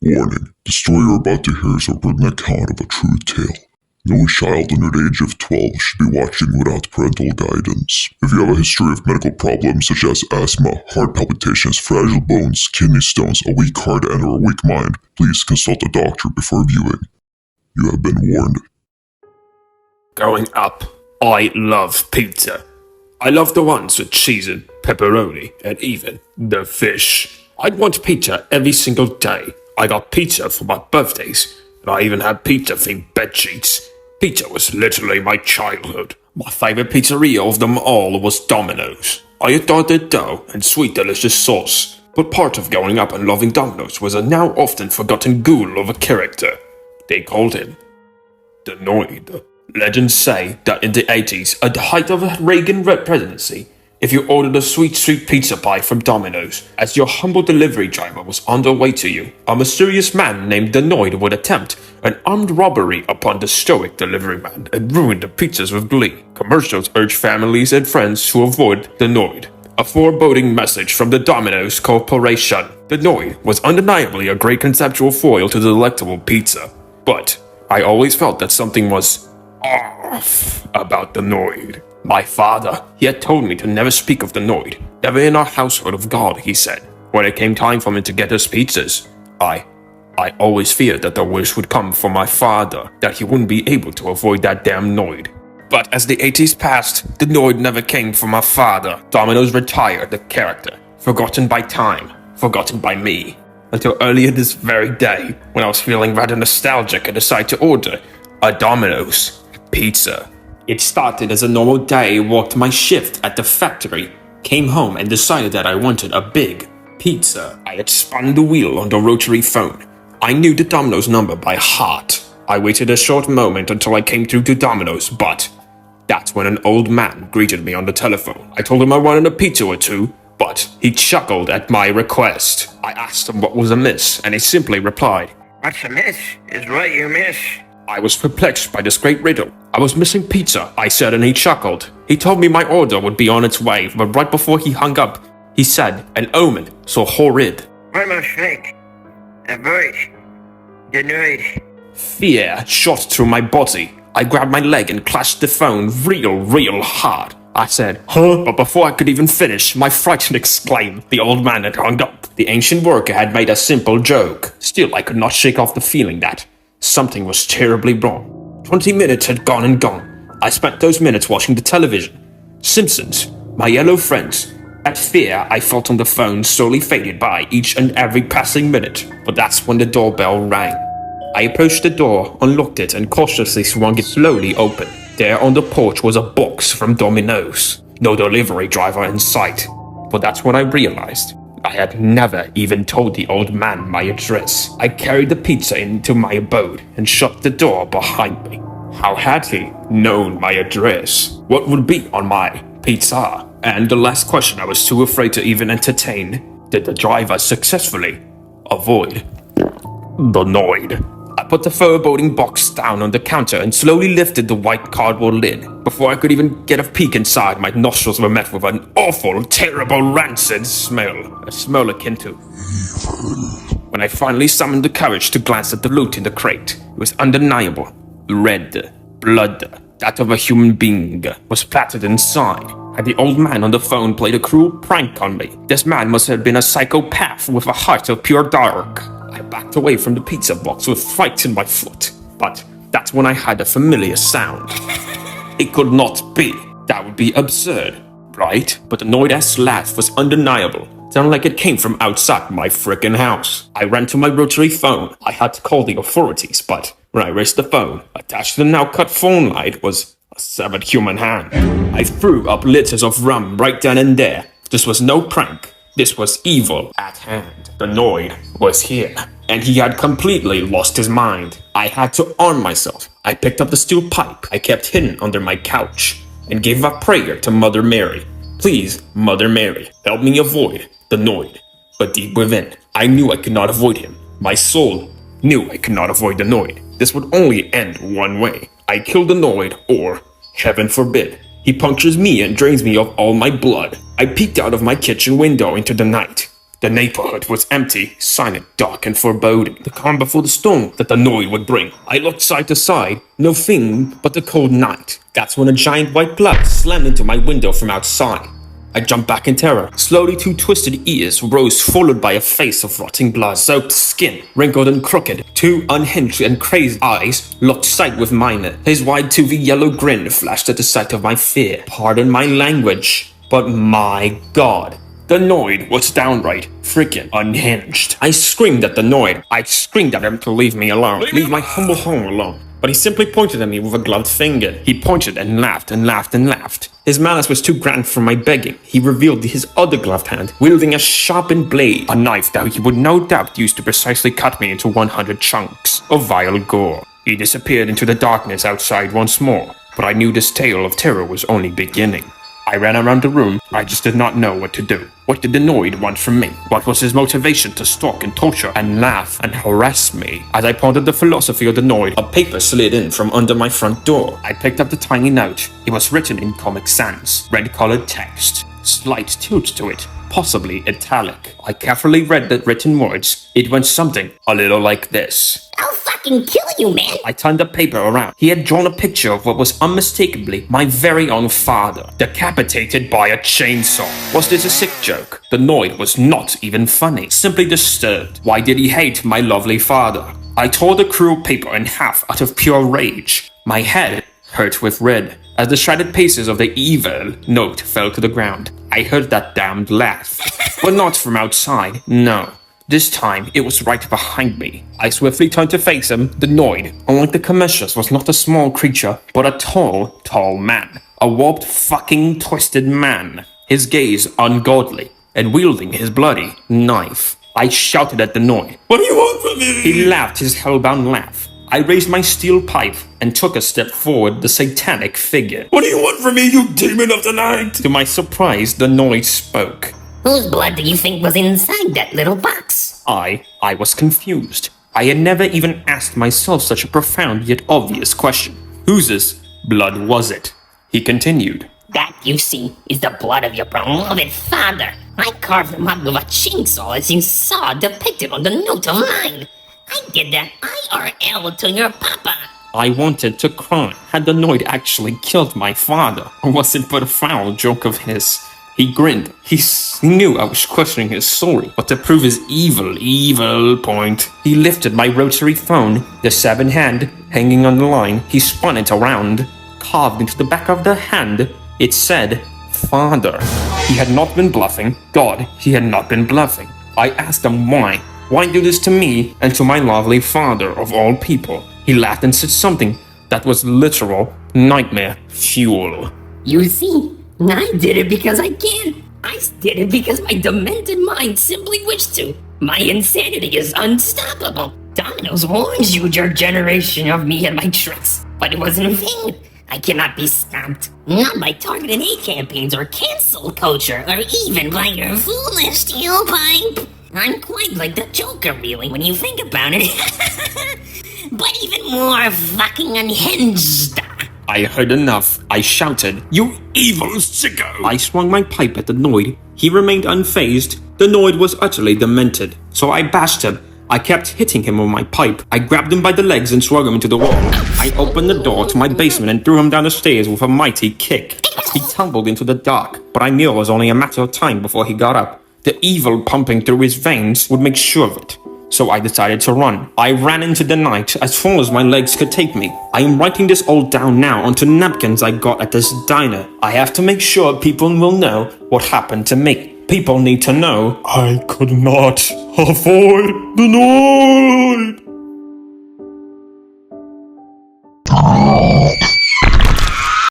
Warning, the story you're about to hear is a written account of a true tale. No child under the age of 12 should be watching without parental guidance. If you have a history of medical problems such as asthma, heart palpitations, fragile bones, kidney stones, a weak heart, and or a weak mind, please consult a doctor before viewing. You have been warned. Growing up, I love pizza. I love the ones with cheese and pepperoni, and even the fish. I'd want pizza every single day. I got pizza for my birthdays, and I even had pizza-themed bedsheets. Pizza was literally my childhood. My favorite pizzeria of them all was Domino's. I adored their dough and sweet delicious sauce, but part of growing up and loving Domino's was a now often forgotten ghoul of a character. They called him the Noid. Legends say that in the 80s, at the height of the Reagan presidency, if you ordered a sweet pizza pie from Domino's, as your humble delivery driver was on the way to you, a mysterious man named the Noid would attempt an armed robbery upon the stoic delivery man and ruin the pizzas with glee. Commercials urge families and friends to avoid the Noid. A foreboding message from the Domino's Corporation. The Noid was undeniably a great conceptual foil to the delectable pizza, but I always felt that something was off about the Noid. My father, he had told me to never speak of the Noid, never in our household of God, he said. When it came time for me to get us pizzas, I always feared that the wish would come from my father, that he wouldn't be able to avoid that damn Noid. But as the 80s passed, the Noid never came from my father. Domino's retired the character, forgotten by time, forgotten by me. Until earlier this very day, when I was feeling rather nostalgic and decided to order a Domino's pizza. It started as a normal day, walked my shift at the factory, came home and decided that I wanted a big pizza. I had spun the wheel on the rotary phone. I knew the Domino's number by heart. I waited a short moment until I came through to Domino's, but that's when an old man greeted me on the telephone. I told him I wanted a pizza or two, but he chuckled at my request. I asked him what was amiss, and he simply replied, "What's amiss is what you miss." I was perplexed by this great riddle. I was missing pizza, I said, and he chuckled. He told me my order would be on its way, but right before he hung up, he said, an omen so horrid. I must think. Avoid. Denied. Fear shot through my body. I grabbed my leg and clashed the phone real hard. I said, huh? But before I could even finish, my frightened exclaim, the old man had hung up. The ancient worker had made a simple joke. Still, I could not shake off the feeling that something was terribly wrong. 20 minutes had gone and gone. I spent those minutes watching the television. Simpsons, my yellow friends. That fear I felt on the phone slowly faded by each and every passing minute. But that's when the doorbell rang. I approached the door, unlocked it, and cautiously swung it slowly open. There on the porch was a box from Domino's. No delivery driver in sight. But that's when I realized I had never even told the old man my address. I carried the pizza into my abode and shut the door behind me. How had he known my address? What would be on my pizza? And the last question I was too afraid to even entertain. Did the driver successfully avoid the Noid? I put the foreboding box down on the counter and slowly lifted the white cardboard lid. Before I could even get a peek inside, my nostrils were met with an awful, terrible, rancid smell. A smell akin to when I finally summoned the courage to glance at the loot in the crate, it was undeniable. Red blood, that of a human being, was splattered inside. Had the old man on the phone played a cruel prank on me? This man must have been a psychopath with a heart of pure dark. I backed away from the pizza box with fright in my foot. But that's when I heard a familiar sound. It could not be. That would be absurd, right? But the Noid-ass laugh was undeniable. Sounded like it came from outside my frickin' house. I ran to my rotary phone. I had to call the authorities, but when I raised the phone, attached to the now-cut phone light was a severed human hand. I threw up litters of rum right then and there. This was no prank. This was evil at hand. The Noid was here, and he had completely lost his mind. I had to arm myself. I picked up the steel pipe I kept hidden under my couch and gave a prayer to Mother Mary. Please, Mother Mary, help me avoid the Noid. But deep within, I knew I could not avoid him. My soul knew I could not avoid the Noid. This would only end one way. I kill the Noid, or, heaven forbid, he punctures me and drains me of all my blood. I peeked out of my kitchen window into the night. The neighborhood was empty, silent, dark, and foreboding. The calm before the storm that the Noid would bring. I looked side to side, no thing but the cold night. That's when a giant white blood slammed into my window from outside. I jumped back in terror. Slowly, two twisted ears rose, followed by a face of rotting blood, soaked skin, wrinkled and crooked. Two unhinged and crazed eyes locked sight with mine. His wide, toothy yellow grin flashed at the sight of my fear. Pardon my language, but my God. The Noid was downright freaking unhinged. I screamed at the Noid. I screamed at him to leave me alone. Leave my humble home alone. But he simply pointed at me with a gloved finger. He pointed and laughed and laughed and laughed. His malice was too grand for my begging. He revealed his other gloved hand, wielding a sharpened blade, a knife that he would no doubt use to precisely cut me into 100 chunks of vile gore. He disappeared into the darkness outside once more, but I knew this tale of terror was only beginning. I ran around the room. I just did not know what to do. What did the Noid want from me? What was his motivation to stalk and torture and laugh and harass me? As I pondered the philosophy of the Noid, a paper slid in from under my front door. I picked up the tiny note. It was written in Comic Sans, red-colored text. Slight tilt to it, possibly italic. I carefully read the written words. It went something a little like this. I'll fucking kill you, man! I turned the paper around. He had drawn a picture of what was unmistakably my very own father, decapitated by a chainsaw. Was this a sick joke? The Noid was not even funny, simply disturbed. Why did he hate my lovely father? I tore the cruel paper in half out of pure rage. My head hurt with red. As the shredded pieces of the evil note fell to the ground, I heard that damned laugh. But not from outside, no. This time, it was right behind me. I swiftly turned to face him. The Noid, unlike the commercials, was not a small creature, but a tall man. A warped, fucking twisted man. His gaze ungodly, and wielding his bloody knife. I shouted at the Noid. What do you want from me? He laughed his hellbound laugh. I raised my steel pipe and took a step forward, the satanic figure. What do you want from me, you demon of the night? To my surprise, the Noid spoke. Whose blood do you think was inside that little box? I was confused. I had never even asked myself such a profound yet obvious question. Whose blood was it? He continued. That, you see, is the blood of your beloved father. I carved him up with a chainsaw as you saw depicted on the note of mine. I did that IRL to your papa. I wanted to cry. Had the Noid actually killed my father? Or was it but a foul joke of his? He grinned. He knew I was questioning his story, but to prove his evil point, he lifted my rotary phone, the seven hand hanging on the line. He spun it around. Carved into the back of the hand, it said, Father. He had not been bluffing. God, he had not been bluffing. I asked him why. Why do this to me and to my lovely father of all people? He laughed and said something that was literal nightmare fuel. You see, I did it because I can. I did it because my demented mind simply wished to. My insanity is unstoppable. Domino's warns you, your generation, of me and my tricks, but it was in vain. I cannot be stopped. Not by targeted hate campaigns or cancel culture, or even by your foolish steel pipe. I'm quite like the Joker, really, when you think about it. But even more fucking unhinged. I heard enough. I shouted, You evil sicko! I swung my pipe at the Noid. He remained unfazed. The Noid was utterly demented. So I bashed him. I kept hitting him with my pipe. I grabbed him by the legs and swung him into the wall. I opened the door to my basement and threw him down the stairs with a mighty kick. He tumbled into the dark, but I knew it was only a matter of time before he got up. The evil pumping through his veins would make sure of it. So I decided to run. I ran into the night as far as my legs could take me. I am writing this all down now onto napkins I got at this diner. I have to make sure people will know what happened to me. People need to know I could not avoid the Noid.